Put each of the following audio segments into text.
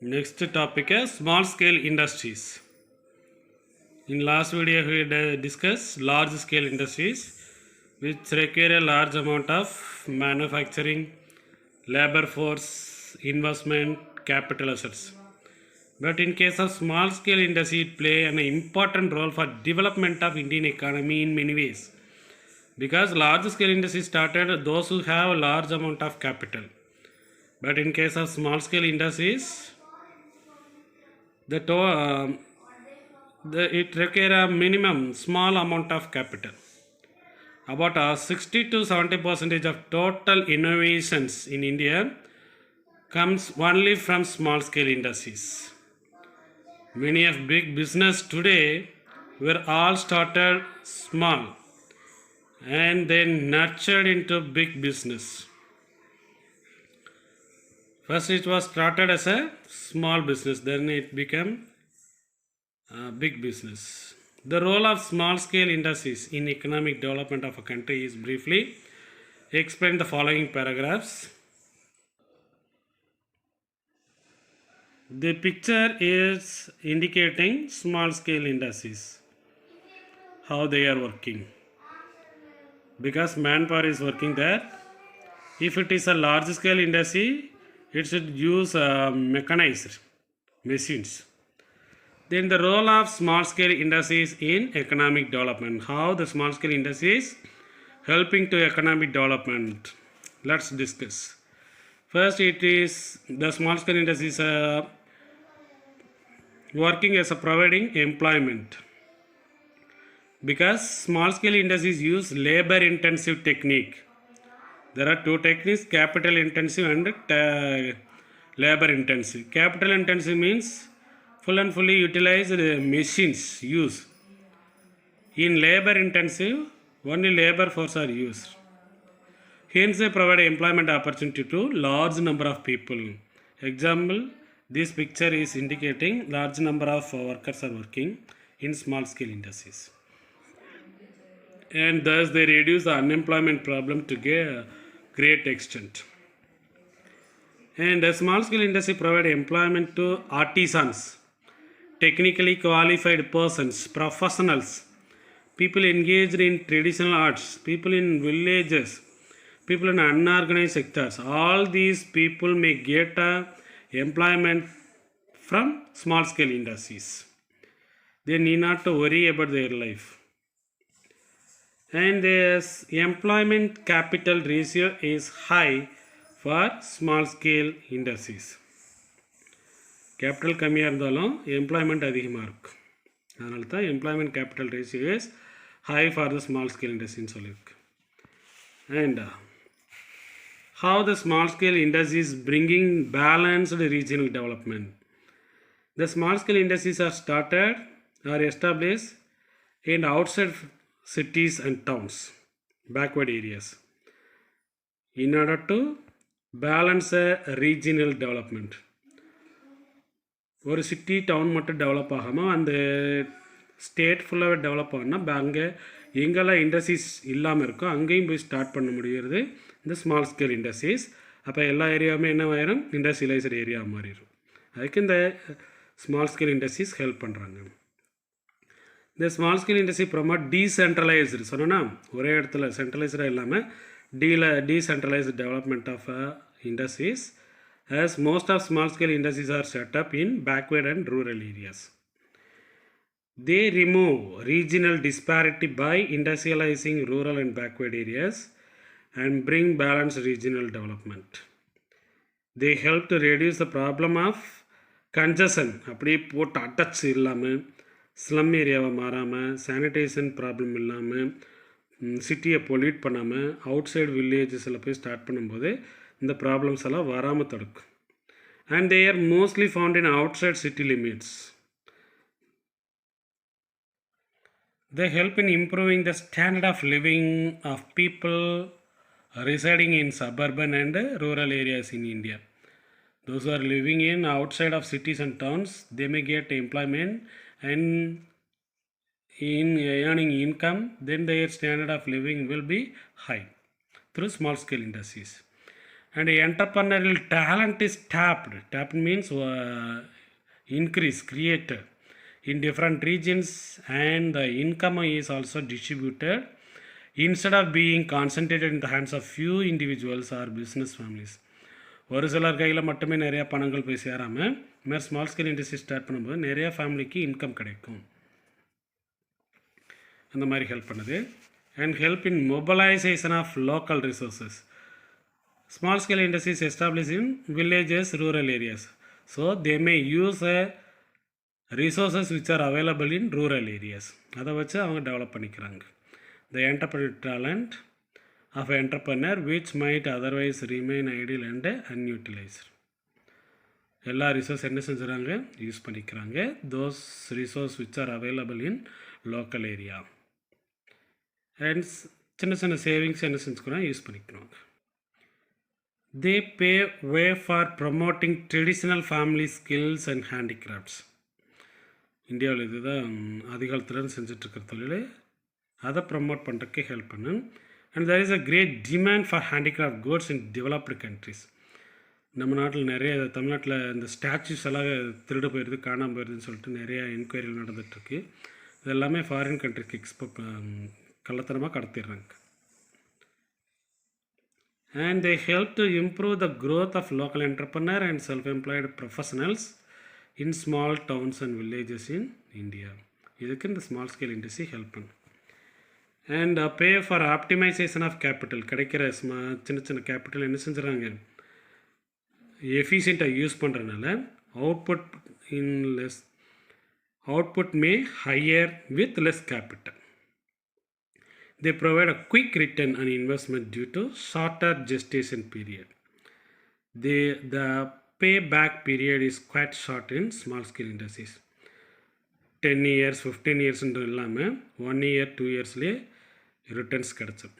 Next topic is small scale industries. In last video we discussed large scale industries which require a large amount of manufacturing, labor force, investment, capital assets. But in case of small scale industry, it play an important role for development of Indian economy in many ways. Because large scale industry started those who have a large amount of capital. But in case of small scale industries, the, to, it require a minimum small amount of capital. About 60 to 70 percentage of total innovations in India comes only from small scale industries. Many of big business today were all started small and then nurtured into big business. First it was started as a small business, then it became big business. The role of small scale industries in economic development of a country is briefly explained in the following paragraphs. The picture is indicating small scale industries, how they are working. Because manpower is working there. If it is a large scale industry, it should use mechanized machines. Then the role of small scale industries in economic development. How the small scale industries helping to economic development. Let's discuss. First, it is the small scale industries working as a providing employment. Because small scale industries use labor intensive technique. There are two techniques, capital intensive and labor intensive. Capital intensive means full and fully utilized machines used. In labor intensive, only labor force are used. Hence, they provide employment opportunity to large number of people. Example, this picture is indicating large number of workers are working in small scale industries. And thus they reduce the unemployment problem to a great extent. And a small scale industry provide employment to artisans, technically qualified persons, professionals, people engaged in traditional arts, people in villages, people in unorganized sectors. All these people may get employment from small scale industries. They need not to worry about their life. And this employment capital ratio is high for small scale industries. Capital கம்மியாக இருந்தாலும் employment அதிகமாக இருக்கும். அதனால தான் employment capital ratio is high for the small scale இண்டஸ்ட்ரின்னு சொல்லியிருக்கு. And how the small scale industries bringing balanced regional development. The small scale industries are started or established in outside cities and towns, backward areas, in order to balance a regional development. ஒரு city down மட்டும் develop ஆகாமல் அந்த state ஃபுல்லாகவே develop ஆகணும்னா அங்கே எங்கெல்லாம் industries இல்லாமல் இருக்கோ அங்கேயும் போய் ஸ்டார்ட் பண்ண முடிகிறது இந்த ஸ்மால் ஸ்கேல் இண்டஸ்ட்ரீஸ். அப்போ எல்லா ஏரியாவுமே என்ன ஆயிரும், இண்டஸ்ட்ரியலைஸ்டு ஏரியா மாறிடும். அதுக்கு இந்த ஸ்மால் ஸ்கேல் இண்டஸ்ட்ரீஸ் ஹெல்ப் பண்ணுறாங்க. இந்த small scale industry promote decentralised சொன்னோன்னா ஒரே இடத்துல சென்ட்ரலைஸ்டாக இல்லாமல் decentralised development of industries, as most of small scale industries are set up in backward and rural areas. They remove regional disparity by industrializing rural and backward areas and bring balanced regional development. They help to reduce the problem of congestion, அப்படியே போட்டு attach இல்லாமல் slum ஏரியாவை மாறாமல் sanitation problem இல்லாமல் சிட்டியை pollute பண்ணாமல் out side வில்லேஜஸில் போய் start பண்ணும்போது இந்த ப்ராப்ளம்ஸ் எல்லாம் வராமல் தடுக்கும். And they are mostly found in outside city limits. They help in improving the standard of living of people residing in suburban and rural areas in India. Those who are living in outside of cities and towns, they may get employment and in earning income, then their standard of living will be high through small scale industries. And entrepreneurial talent is tapped. Tapped means increase, created in different regions, and the income is also distributed instead of being concentrated in the hands of few individuals or business families. ஒரு சிலர் கையில் மட்டுமே நிறையா பணங்கள் போய் சேராமல் இதுமாதிரி small scale industry start பண்ணும்போது நிறையா ஃபேமிலிக்கு இன்கம் கிடைக்கும். அந்த மாதிரி ஹெல்ப் பண்ணுது. And help in mobilisation of local resources. Small scale industries established in villages, rural areas. So they may use resources which are available in rural areas. அதை வச்சு அவங்க டெவலப் பண்ணிக்கிறாங்க. The entrepreneurial talent of an entrepreneur which might otherwise remain idle and unutilized. எல்லா resource என்ன செஞ்சுறாங்க, use பண்ணிக்கிறாங்க. those resources which are available in local area. And சின்ன சின்ன savings என்ன செஞ்சுக்கிறாங்க, யூஸ் பண்ணிக்கிறாங்க. They pave way for promoting traditional family skills and handicrafts. இந்தியாவில் இதுதான் அதிகாலத்தில் செஞ்சிட்ருக்கிற தொழில். அதை ப்ரமோட் பண்ணுறதுக்கு ஹெல்ப் பண்ணும். And there is a great demand for handicraft goods in developed countries. நம்ம நாட்டில் நிறைய, தமிழ்நாட்டில் இந்த ஸ்டாச்சுஸ் எல்லாம் திருடு போயிடுது, காணாமல் போயிடுதுன்னு சொல்லிட்டு நிறையா என்கொயரிகள் நடந்துகிட்ருக்கு. இது எல்லாமே ஃபாரின் கண்ட்ரிக்கு கள்ளத்தனமாக கடத்திடுறாங்க. And they help to improve the growth of local entrepreneur and self-employed professionals in small towns and villages in India. இதுக்கு இந்த ஸ்மால் ஸ்கேல் இண்டஸ்ட்ரி ஹெல்ப் பண்ணும். And pay for optimisation of capital. கிடைக்கிற சின்ன சின்ன capital என்ன செஞ்சுறாங்க, எஃபிஷியண்ட்டாக use பண்ணுறதுனால output may higher with less capital. They provide a quick return on investment due to shorter gestation period. The payback period is quite short in small scale industries. 10 years, 15 years இல்லாமல் 1 year, 2 yearsலேயே returns கிடச்சிடும்.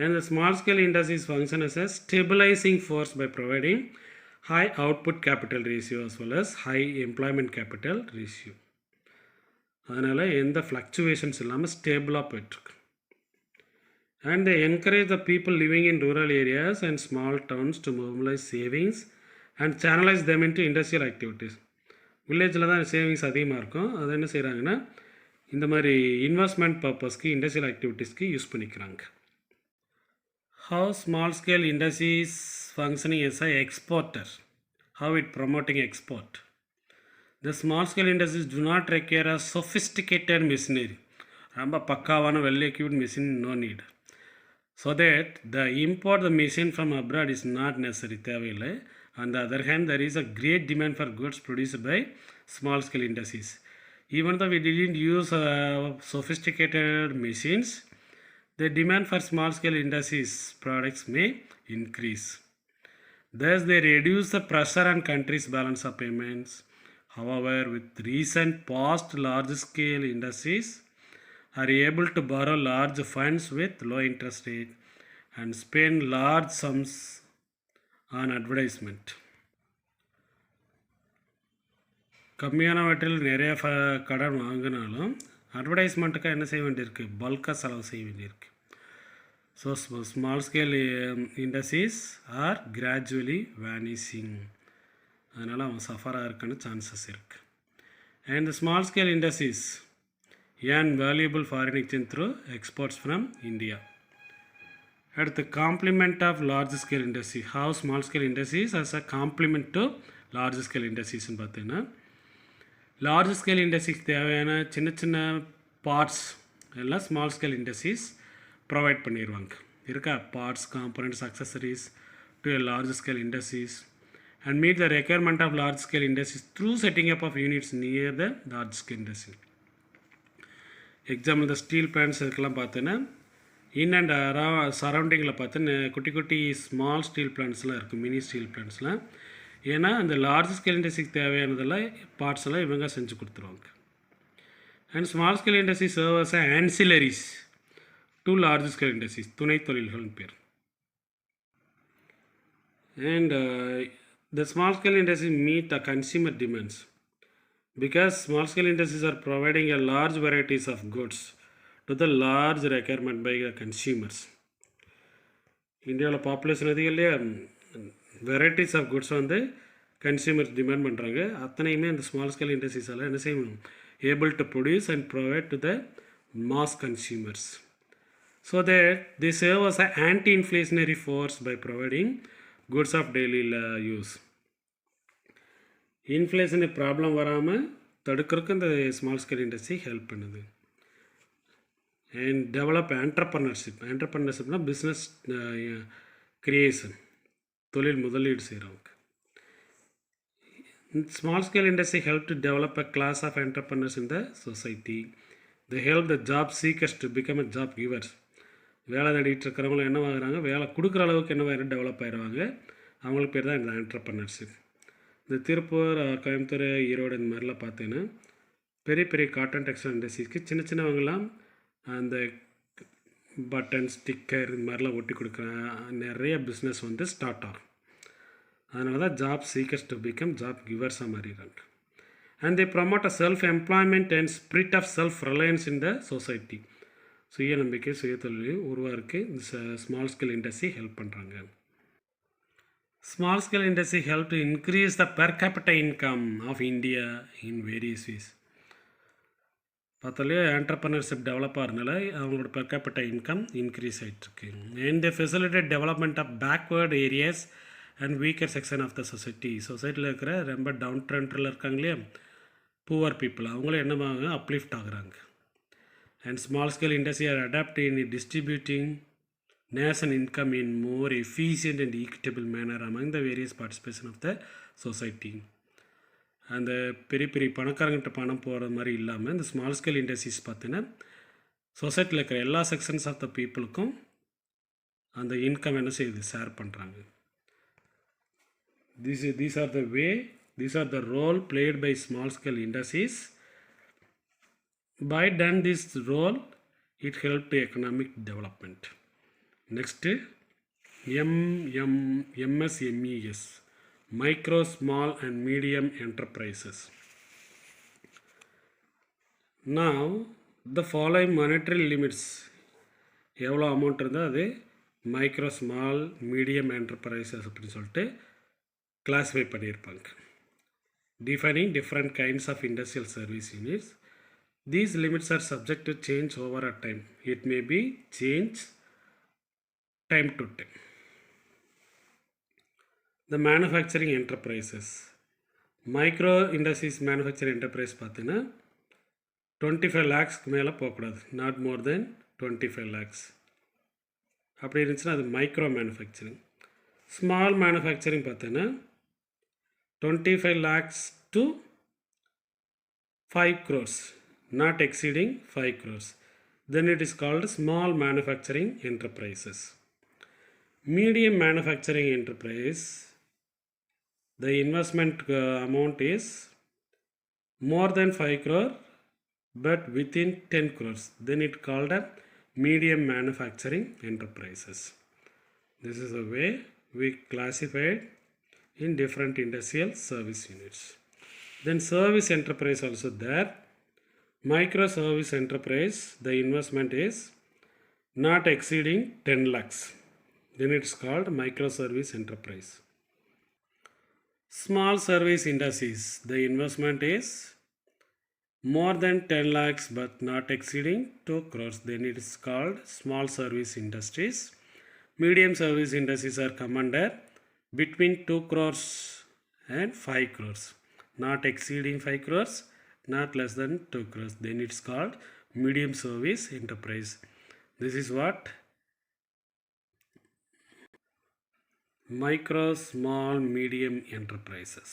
And the small scale industries function as a stabilizing force by providing high output capital ratio as well as high employment capital ratio. அதனால் எந்த fluctuations இல்லாமல் ஸ்டேபிளாக போய்ட்டுருக்கு. And they encourage the people living in rural areas and small towns to mobilize savings and channelize them into industrial activities. வில்லேஜில் தான் savings அதிகமாக இருக்கும். அதை என்ன செய்கிறாங்கன்னா இந்த மாதிரி இன்வெஸ்ட்மெண்ட் பர்பஸ்க்கு, இண்டஸ்ட்ரியல் ஆக்டிவிட்டீஸ்க்கு யூஸ் பண்ணிக்கிறாங்க. How small scale industries functioning as a exporter. How it promoting export. The small scale industries do not require a sophisticated machinery. ரொம்ப பக்காவான well equipped machine no need. So that the import the machine from abroad is not necessary, தேவையில்லை. On the other hand, there is a great demand for goods produced by small scale industries. Even though we didn't use sophisticated machines, the demand for small scale industries products may increase. Thus they reduce the pressure on countries' balance of payments. However, with recent past large scale industries are able to borrow large funds with low interest rate and spend large sums on advertisement. கம்மியானவற்றில் நிறைய கடன் வாங்கினாலும் அட்வர்டைஸ்மெண்ட்டுக்காக என்ன செய்ய வேண்டியிருக்கு, பல்காக செலவு செய்ய வேண்டியிருக்கு. So small scale industries are gradually vanishing. அதனால் அவன் சஃபராக இருக்குன்னு சான்சஸ் இருக்குது. And small scale industries earn valuable foreign exchange through exports from India. அடுத்து complement of large scale industry. How small scale industries as a complement to large scale இண்டஸ்ட்ரீஸ்னு பார்த்தீங்கன்னா, large scale இண்டஸ்ட்ரிக்கு தேவையான சின்ன சின்ன பார்ட்ஸ் எல்லாம் small scale industries provide பண்ணிடுவாங்க. இருக்கா parts, components, accessories to a large scale industries and meet the requirement of large scale industries through setting up of units near the large scale industry. Example இந்த steel plants இதுக்கெல்லாம் பார்த்தோன்னா in and சரௌண்டிங்கில் பார்த்தோன்னா குட்டி குட்டி small steel பிளான்ட்ஸ்லாம் இருக்குது, mini steel பிளான்ட்ஸ்லாம். ஏன்னா அந்த லார்ஜ் ஸ்கேல் இண்டஸ்ட்ரிக்கு தேவையானதெல்லாம் பார்ட்ஸ் எல்லாம் இவங்க செஞ்சு கொடுத்துருவாங்க. And small scale industry servers ancillaries to large scale industries, துணை தொழில்கள்னு பேர். And the small scale industry meet the consumer demands. Because small scale industries are providing a large varieties of goods to the large requirement by the consumers. இந்தியாவில் population அதிகம் இல்லையா, varieties of goods வந்து consumer demand பண்ணுறாங்க. அத்தனையுமே அந்த small scale இண்டஸ்ட்ரீஸால் என்ன செய்யணும், able to produce and provide to the mass consumers. So that they serve as an anti-inflationary force by providing goods of daily use. Inflation problem வராமல் தடுக்கிறதுக்கு இந்த small scale industry help பண்ணுது. And develop ஆண்டர்ப்ரனர்ஷிப்னால் business creation, தொழில் முதலீடு செய்கிறவங்க. Small scale industry help to develop a class of entrepreneurs in the society. They help the job seekers to become a job givers. வேலை தேடிட்டு இருக்கிறவங்களும் என்ன ஆகுறாங்க, வேலை கொடுக்குற அளவுக்கு என்ன டெவலப் ஆகிடுவாங்க. அவங்களுக்கு பேர் தான் இந்த ஆண்டர்ப்ரனர்ஷிப். இந்த திருப்பூர், கோயம்புத்தூர், ஈரோடு இந்த மாதிரிலாம் பார்த்தீங்கன்னா பெரிய பெரிய காட்டன் டெக்ஸ்டைல் இண்டஸ்ட்ரீஸ்க்கு சின்ன சின்னவங்களாம் அந்த பட்டன், ஸ்டிக்கர் இந்த மாதிரிலாம் ஒட்டி கொடுக்குற நிறைய பிஸ்னஸ் வந்து ஸ்டார்ட் ஆகும். அதனால தான் job seekers to become job கிவர்ஸாக மாறிடுறாங்க. And they promote a self employment and spirit of self reliance in the society. சுய நம்பிக்கை, சுய தொழிலையும் உருவாருக்கு இந்த ஸ்மால் ஸ்கேல் இண்டஸ்ட்ரி ஹெல்ப் பண்ணுறாங்க. Small scale industry help to increase the per capital income of India in various ways. பார்த்தாலே entrepreneurship develop ஆகிறதுனால அவங்களோட பெர் கேபிட்டல் இன்கம் இன்க்ரீஸ் ஆகிட்டுருக்கு. And the facilitate development of backward areas and weaker section of the society. சொசைட்டியில் இருக்கிற ரொம்ப down ட்ரெண்டில் இருக்காங்க இல்லையா, புவர் பீப்புள், அவங்களும் என்னவாங்க அப்லிஃப்ட் ஆகுறாங்க. And small scale industry are adapt in distributing nation income in more efficient and equitable manner among the various participation of the society. அந்த பெரிய பெரிய பணக்காரங்கிட்ட பணம் போகிற மாதிரி இல்லாமல் இந்த ஸ்மால் ஸ்கேல் இண்டஸ்ட்ரீஸ் பார்த்தீங்கன்னா சொசைட்டியில் இருக்கிற எல்லா செக்ஷன்ஸ் ஆஃப் த பீப்புளுக்கும் அந்த இன்கம் என்ன செய்யுது, ஷேர் பண்ணுறாங்க. These are the role played by small scale industries. By done this role, it helped economic development. Next, MSMEs, micro, small and medium enterprises. Now, the following monetary limits, எவ்வளோ amount இருந்தால் அது micro, small, medium enterprises அப்படின்னு சொல்லிட்டு classify பண்ணியிருப்பாங்க. Defining different kinds of industrial service units. These limits are subject to change over a time. It may be change time to time. The manufacturing enterprises, micro industries manufacturing enterprise பார்த்தீங்கன்னா 25 lakhsக்கு மேலே போகக்கூடாது, not more then 25 lakhs. அப்படி இருந்துச்சுன்னா அது micro manufacturing. Small manufacturing பார்த்தீங்கன்னா 25 lakhs to 5 crores, not exceeding 5 crores. Then it is called small manufacturing enterprises. Medium manufacturing enterprise, the investment amount is more than 5 crore but within 10 crores. Then it called a medium manufacturing enterprises. This is the way we classified in different industrial service units. Then service enterprise also there. Micro service enterprise, the investment is not exceeding 10 lakhs. Then it's called micro service enterprise. Small service industries, the investment is more than 10 lakhs but not exceeding 2 crores. Then it is called small service industries. Medium service industries are come under between 2 crores and 5 crores, not exceeding 5 crores, not less than 2 crores. Then it's called medium service enterprise. This is what micro, small, medium enterprises.